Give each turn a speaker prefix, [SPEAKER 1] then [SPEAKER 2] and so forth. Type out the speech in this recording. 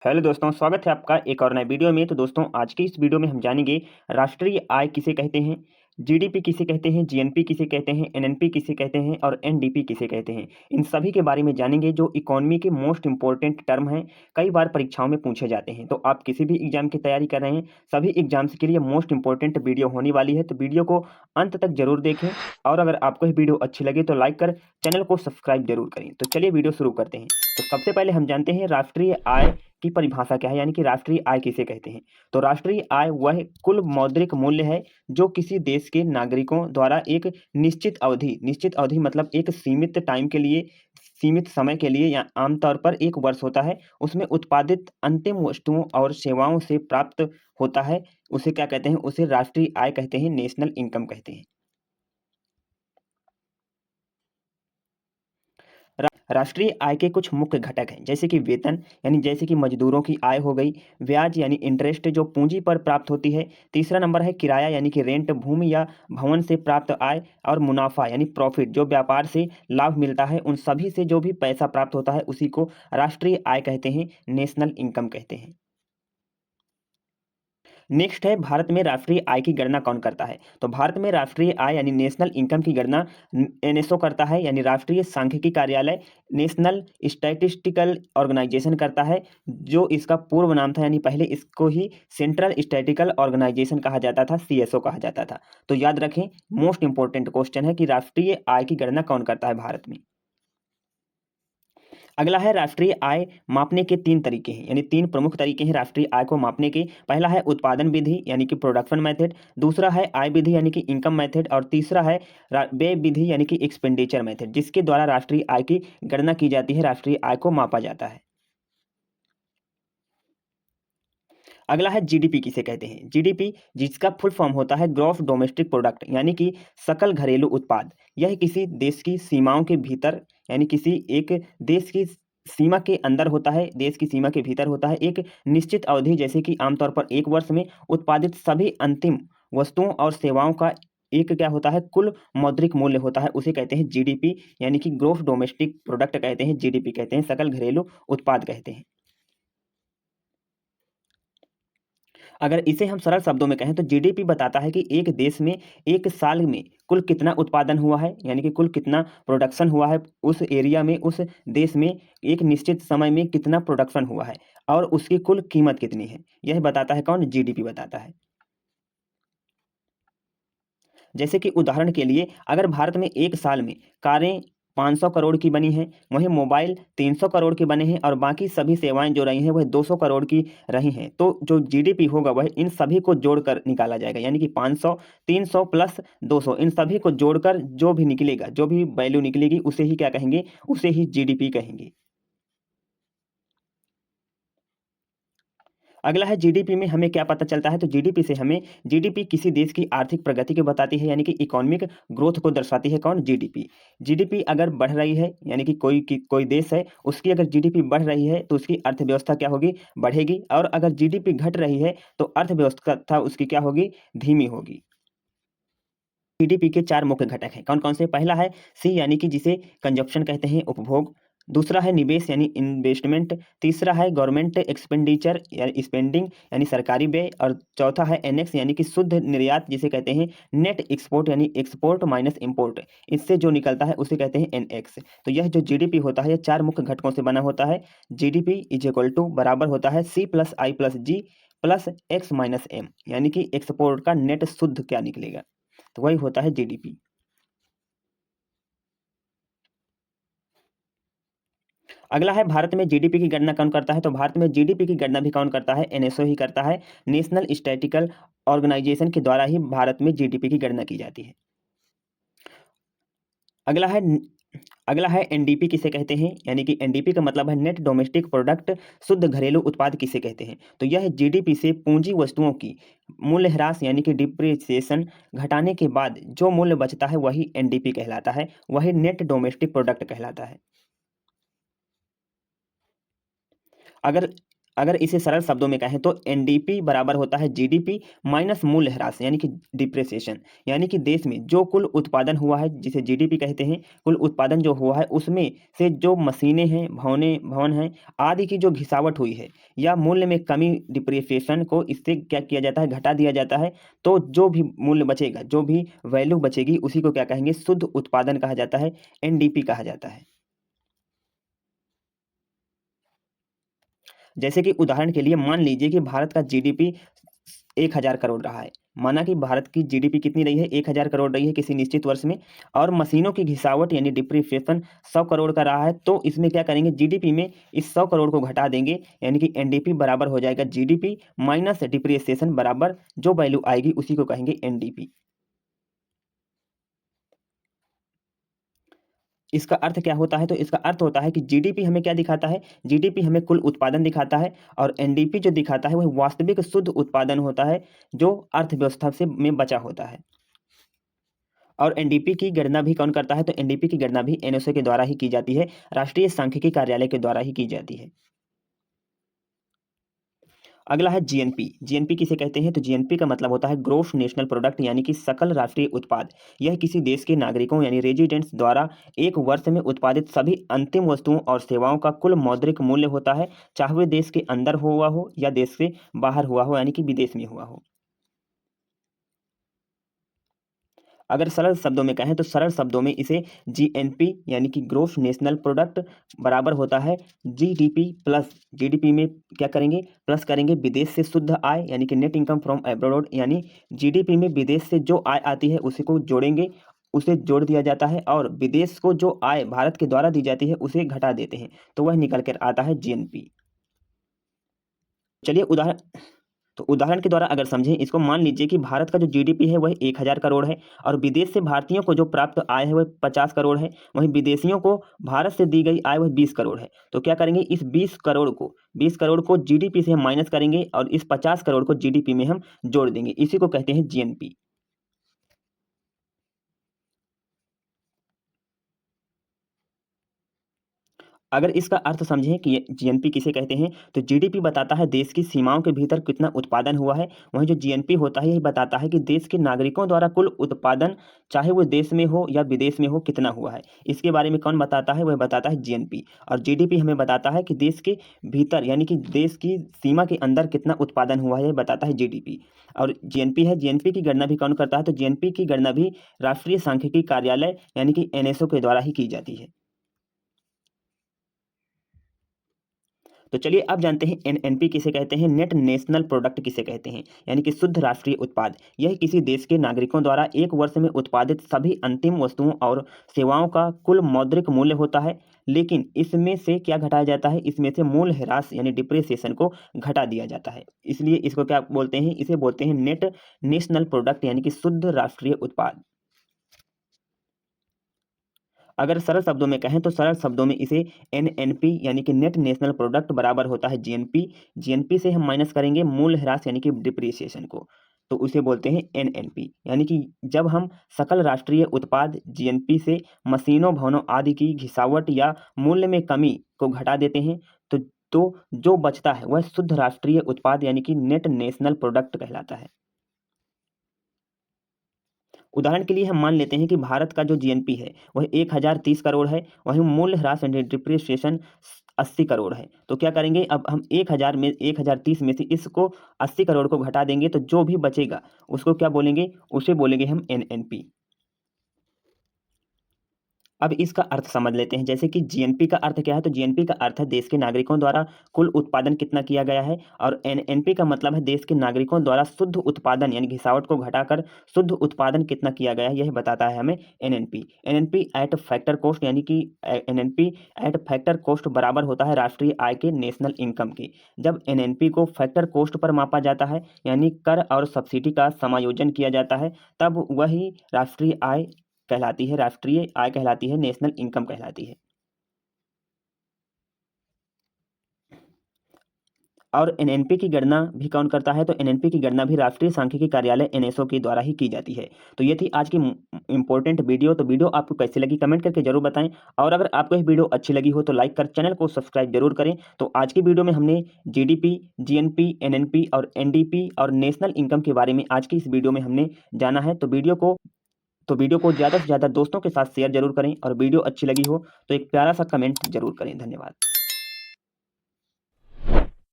[SPEAKER 1] Hello दोस्तों, स्वागत है आपका एक और नए वीडियो में। तो दोस्तों, आज की इस वीडियो में हम जानेंगे राष्ट्रीय आय किसे कहते हैं, जीडीपी किसे कहते हैं, जीएनपी किसे कहते हैं, एनएनपी किसे कहते हैं और एनडीपी किसे कहते हैं। इन सभी के बारे में जानेंगे जो इकोनॉमी के मोस्ट इंपॉर्टेंट टर्म हैं, कई बार परीक्षाओं में पूछे जाते हैं। तो आप किसी भी एग्जाम की तैयारी कर रहे हैं, सभी एग्जाम्स के लिए मोस्ट इंपॉर्टेंट वीडियो होने वाली है। तो वीडियो को अंत तक जरूर देखें और अगर आपको ये वीडियो अच्छी लगे तो लाइक कर चैनल को सब्सक्राइब जरूर करें। तो चलिए वीडियो शुरू करते हैं। तो सबसे पहले हम जानते हैं राष्ट्रीय आय की परिभाषा क्या है, यानी कि राष्ट्रीय आय किसे कहते हैं। तो राष्ट्रीय आय वह कुल मौद्रिक मूल्य है जो किसी देश के नागरिकों द्वारा एक निश्चित अवधि मतलब एक सीमित टाइम के लिए, सीमित समय के लिए या आमतौर पर एक वर्ष होता है, उसमें उत्पादित अंतिम वस्तुओं और सेवाओं से प्राप्त होता है। उसे क्या कहते हैं? उसे राष्ट्रीय आय कहते हैं, नेशनल इनकम कहते हैं। राष्ट्रीय आय के कुछ मुख्य घटक हैं, जैसे कि वेतन यानी जैसे कि मजदूरों की आय हो गई, ब्याज यानी इंटरेस्ट जो पूंजी पर प्राप्त होती है, तीसरा नंबर है किराया यानी कि रेंट, भूमि या भवन से प्राप्त आय, और मुनाफा यानी प्रॉफिट जो व्यापार से लाभ मिलता है, उन सभी से जो भी पैसा प्राप्त होता है उसी को राष्ट्रीय आय कहते हैं, नेशनल इनकम कहते हैं। नेक्स्ट है भारत में राष्ट्रीय आय की गणना कौन करता है। तो भारत में राष्ट्रीय आय यानी नेशनल इनकम की गणना एनएसओ करता है, यानी राष्ट्रीय सांख्यिकी कार्यालय, नेशनल स्टैटिस्टिकल ऑर्गेनाइजेशन करता है, जो इसका पूर्व नाम था, यानी पहले इसको ही सेंट्रल स्टैटिस्टिकल ऑर्गेनाइजेशन कहा जाता था, सीएसओ कहा जाता था। तो याद रखें, मोस्ट इंपॉर्टेंट क्वेश्चन है कि राष्ट्रीय आय की गणना कौन करता है भारत में। अगला है राष्ट्रीय आय मापने के 3 तरीके हैं, यानी 3 प्रमुख तरीके हैं राष्ट्रीय आय को मापने के। पहला है उत्पादन विधि यानी कि प्रोडक्शन मेथड, दूसरा है आय विधि यानी कि इनकम मेथड, और तीसरा है व्यय विधि यानी कि एक्सपेंडिचर मेथड, जिसके द्वारा राष्ट्रीय आय की गणना की जाती है, राष्ट्रीय आय को मापा जाता है। अगला है जीडीपी किसे कहते हैं। जीडीपी जिसका फुल फॉर्म होता है ग्रॉस डोमेस्टिक प्रोडक्ट, यानी कि सकल घरेलू उत्पाद। यह किसी देश की सीमाओं के भीतर, यानी किसी एक देश की सीमा के अंदर होता है, देश की सीमा के भीतर होता है, एक निश्चित अवधि जैसे कि आमतौर पर एक वर्ष में उत्पादित सभी अंतिम वस्तुओं और सेवाओं का एक क्या होता है, कुल मौद्रिक मूल्य होता है, उसे कहते हैं जीडीपी, यानी कि ग्रोस डोमेस्टिक प्रोडक्ट कहते हैं, जीडीपी कहते हैं, सकल घरेलू उत्पाद कहते हैं। अगर इसे हम सरल शब्दों में कहें तो जीडीपी बताता है कि एक देश में एक साल में कुल कितना उत्पादन हुआ है, यानी कि कुल कितना प्रोडक्शन हुआ है, उस एरिया में, उस देश में एक निश्चित समय में कितना प्रोडक्शन हुआ है और उसकी कुल कीमत कितनी है। यह बताता है कौन? जीडीपी बताता है। जैसे कि उदाहरण के लिए अगर भारत में एक साल में कारें 500 करोड़ की बनी हैं, वहीं मोबाइल 300 करोड़ के बने हैं और बाकी सभी सेवाएं जो रही हैं वह 200 करोड़ की रही हैं, तो जो जीडीपी होगा वह इन सभी को जोड़कर निकाला जाएगा, यानी कि 500, 300 प्लस 200, इन सभी को जोड़कर जो भी निकलेगा, जो भी वैल्यू निकलेगी उसे ही क्या कहेंगे? उसे ही जीडीपी कहेंगे। अगला है जीडीपी में हमें क्या पता चलता है। तो जीडीपी से हमें, जीडीपी किसी देश की आर्थिक प्रगति को बताती है, यानी कि इकोनॉमिक ग्रोथ को दर्शाती है कौन? जीडीपी। जीडीपी अगर बढ़ रही है, यानी कि कोई देश है, उसकी अगर जीडीपी बढ़ रही है तो उसकी अर्थव्यवस्था क्या होगी? बढ़ेगी। और अगर जीडीपी घट रही है तो अर्थव्यवस्था उसकी क्या होगी? धीमी होगी। जीडीपी के 4 मुख्य घटक हैं। कौन-कौन से? पहला है सी, यानी कि जिसे कंजप्शन कहते हैं, उपभोग। दूसरा है निवेश यानी इन्वेस्टमेंट। तीसरा है गवर्नमेंट एक्सपेंडिचर यानी स्पेंडिंग यानी सरकारी व्यय। और चौथा है एनएक्स यानी कि शुद्ध निर्यात, जिसे कहते हैं नेट एक्सपोर्ट यानी एक्सपोर्ट माइनस इम्पोर्ट। इससे जो निकलता है उसे कहते हैं एनएक्स। तो यह जो जीडीपी होता है, यह 4 मुख्य घटकों से बना होता है। जीडीपी इज इक्वल टू बराबर होता है सी प्लस आई प्लस जी प्लस एक्स माइनस एम, यानी कि एक्सपोर्ट का नेट शुद्ध क्या निकलेगा, तो वही होता है जीडीपी। अगला है भारत में जीडीपी की गणना कौन करता है। तो भारत में जीडीपी की गणना भी कौन करता है? एनएसओ ही करता है, नेशनल स्टैटिस्टिकल ऑर्गेनाइजेशन के द्वारा ही भारत में जीडीपी की गणना की जाती है। अगला है अगला है एनडीपी किसे कहते हैं, यानी कि एनडीपी का मतलब है नेट डोमेस्टिक प्रोडक्ट, शुद्ध घरेलू उत्पाद किसे कहते हैं। तो यह जीडीपी से पूंजी वस्तुओं की मूल्यह्रास यानी कि डिप्रिसिएशन घटाने के बाद जो मूल्य बचता है वही एनडीपी कहलाता है, वही नेट डोमेस्टिक प्रोडक्ट कहलाता है। अगर अगर इसे सरल शब्दों में कहें तो एनडीपी बराबर होता है जीडीपी माइनस मूल्य ह्रास यानी कि डिप्रिसिएशन। यानी कि देश में जो कुल उत्पादन हुआ है जिसे जीडीपी कहते हैं, कुल उत्पादन जो हुआ है उसमें से जो मशीनें हैं, भवन हैं आदि की जो घिसावट हुई है या मूल्य में कमी, डिप्रिसिएशन को इससे क्या किया जाता है, घटा दिया जाता है। तो जो भी मूल्य बचेगा, जो भी वैल्यू बचेगी उसी को क्या कहेंगे, शुद्ध उत्पादन कहा जाता है, एनडीपी कहा जाता है। जैसे कि उदाहरण के लिए मान लीजिए कि भारत का जीडीपी 1000 करोड़ रहा है। माना कि भारत की जीडीपी कितनी रही है, 1000 करोड़ रही है किसी निश्चित वर्ष में, और मशीनों की घिसावट यानी डिप्रिसिएशन 100 करोड़ का रहा है। तो इसमें क्या करेंगे, जीडीपी में इस 100 करोड़ को घटा देंगे, यानी कि एनडीपी बराबर हो जाएगा जीडीपी माइनस डिप्रिसिएशन बराबर जो वैल्यू आएगी उसी को कहेंगे एनडीपी। इसका अर्थ क्या होता है? तो इसका अर्थ होता है कि जीडीपी हमें क्या दिखाता है? जीडीपी हमें कुल उत्पादन दिखाता है, और एनडीपी जो दिखाता है वह वास्तविक शुद्ध उत्पादन होता है जो अर्थव्यवस्था से में बचा होता है। और एनडीपी की गणना भी कौन करता है? तो एनडीपी की गणना भी एनएसओ के द्वारा ही की जाती है, राष्ट्रीय सांख्यिकी कार्यालय के द्वारा ही की जाती है। अगला है जीएनपी। जीएनपी किसे कहते हैं? तो जीएनपी का मतलब होता है ग्रोस नेशनल प्रोडक्ट यानी कि सकल राष्ट्रीय उत्पाद। यह किसी देश के नागरिकों यानी रेजिडेंट्स द्वारा एक वर्ष में उत्पादित सभी अंतिम वस्तुओं और सेवाओं का कुल मौद्रिक मूल्य होता है, चाहे वह देश के अंदर हुआ हो या देश से बाहर हुआ हो यानी कि विदेश में हुआ हो। अगर सरल शब्दों में कहें तो सरल शब्दों में इसे जीएनपी यानी कि ग्रोस नेशनल प्रोडक्ट बराबर होता है जीडीपी प्लस, जीडीपी में क्या करेंगे, प्लस करेंगे विदेश से शुद्ध आय यानी कि नेट इनकम फ्रॉम अब्रॉड, यानी जीडीपी में विदेश से जो आय आती है उसी को जोड़ेंगे, उसे जोड़ दिया जाता है, और विदेश को जो आय भारत के द्वारा दी जाती है उसे घटा देते हैं, तो वह निकल कर आता है जीएनपी। चलिए उदाहरण के द्वारा अगर समझें इसको, मान लीजिए कि भारत का जो जीडीपी है वह 1000 करोड़ है, और विदेश से भारतीयों को जो प्राप्त आय है वह 50 करोड़ है, वहीं विदेशियों को भारत से दी गई आय वह 20 करोड़ है। तो क्या करेंगे, इस 20 करोड़ को जीडीपी से हम माइनस करेंगे और इस 50 करोड़ को जीडीपी में हम जोड़ देंगे, इसी को कहते हैं जीएनपी। अगर इसका अर्थ समझें कि ये जीएनपी किसे कहते हैं, तो जीडीपी बताता है देश की सीमाओं के भीतर कितना उत्पादन हुआ है, वहीं जो जीएनपी होता है यह बताता है कि देश के नागरिकों द्वारा कुल उत्पादन, चाहे वो देश में हो या विदेश में हो, कितना हुआ है। इसके बारे में कौन बताता है? वह बताता है जीएनपी। और जीडीपी हमें बताता है कि देश के भीतर यानी कि देश की सीमा के अंदर कितना उत्पादन हुआ है, यह बताता है जीडीपी। और जीएनपी है, जीएनपी की गणना भी कौन करता है? तो जीएनपी की गणना भी राष्ट्रीय सांख्यिकी कार्यालय यानी कि एनएसओ के द्वारा ही की जाती है। तो चलिए अब जानते हैं एनएनपी किसे कहते हैं, नेट नेशनल प्रोडक्ट किसे कहते हैं, यानी कि शुद्ध राष्ट्रीय उत्पाद। यह किसी देश के नागरिकों द्वारा एक वर्ष में उत्पादित सभी अंतिम वस्तुओं और सेवाओं का कुल मौद्रिक मूल्य होता है, लेकिन इसमें से क्या घटाया जाता है, इसमें से मूल्य ह्रास यानी डिप्रिसिएशन को घटा दिया जाता है। इसलिए इसको क्या बोलते हैं, इसे बोलते हैं नेट नेशनल प्रोडक्ट यानी कि शुद्ध राष्ट्रीय उत्पाद। अगर सरल शब्दों में कहें तो सरल शब्दों में इसे एनएनपी यानी कि नेट नेशनल प्रोडक्ट बराबर होता है जीएनपी। जीएनपी से हम माइनस करेंगे मूल्य ह्रास यानी कि डिप्रिसिएशन को, तो उसे बोलते हैं एनएनपी। यानी कि जब हम सकल राष्ट्रीय उत्पाद जीएनपी से मशीनों, भवनों आदि की घिसावट या मूल्य में कमी को घटा देते हैं, तो जो बचता है वह शुद्ध राष्ट्रीय उत्पाद यानी कि नेट नेशनल प्रोडक्ट कहलाता है। उदाहरण के लिए हम मान लेते हैं कि भारत का जो जीएनपी है वह 1030 करोड़ है, वहीं मूल्य ह्रास यानी डिप्रिसिएशन 80 करोड़ है। तो क्या करेंगे, अब हम 1030 में से इसको 80 करोड़ को घटा देंगे, तो जो भी बचेगा उसको क्या बोलेंगे, उसे बोलेंगे हम एनएनपी। अब इसका अर्थ समझ लेते हैं। जैसे कि जीएनपी का अर्थ क्या है? तो जीएनपी का अर्थ है देश के नागरिकों द्वारा कुल उत्पादन कितना किया गया है, और एनएनपी का मतलब है देश के नागरिकों द्वारा शुद्ध उत्पादन यानी घिसावट को घटाकर शुद्ध उत्पादन कितना किया गया है, यह बताता है हमें NNP. NNP eight factor cost यानी कि एनएनपी एट फैक्टर कॉस्ट बराबर होता है राष्ट्रीय आय के नेशनल इनकम के। जब एनएनपी को फैक्टर कॉस्ट पर मापा जाता है यानी कर और सब्सिडी का समायोजन किया जाता है, तब वही राष्ट्रीय आय कहलाती है, राष्ट्रीय आय कहलाती है, नेशनल इनकम कहलाती है। और एनएनपी की गणना भी कौन करता है? तो एनएनपी की गणना भी राष्ट्रीय सांख्यिकी कार्यालय एनएसओ के द्वारा ही की जाती है। तो ये थी आज की इंपॉर्टेंट वीडियो। तो वीडियो आपको कैसी लगी कमेंट करके जरूर बताएं, और अगर आपको यह वीडियो अच्छी लगी हो तो लाइक कर चैनल को सब्सक्राइब जरूर करें। तो आज की वीडियो में हमने जीडीपी, जीएनपी, एनएनपी और एनडीपी और नेशनल इनकम के बारे में आज की इस वीडियो में हमने जाना है। तो वीडियो को ज़्यादा से ज़्यादा दोस्तों के साथ शेयर जरूर करें, और वीडियो अच्छी लगी हो तो एक प्यारा सा कमेंट जरूर करें। धन्यवाद।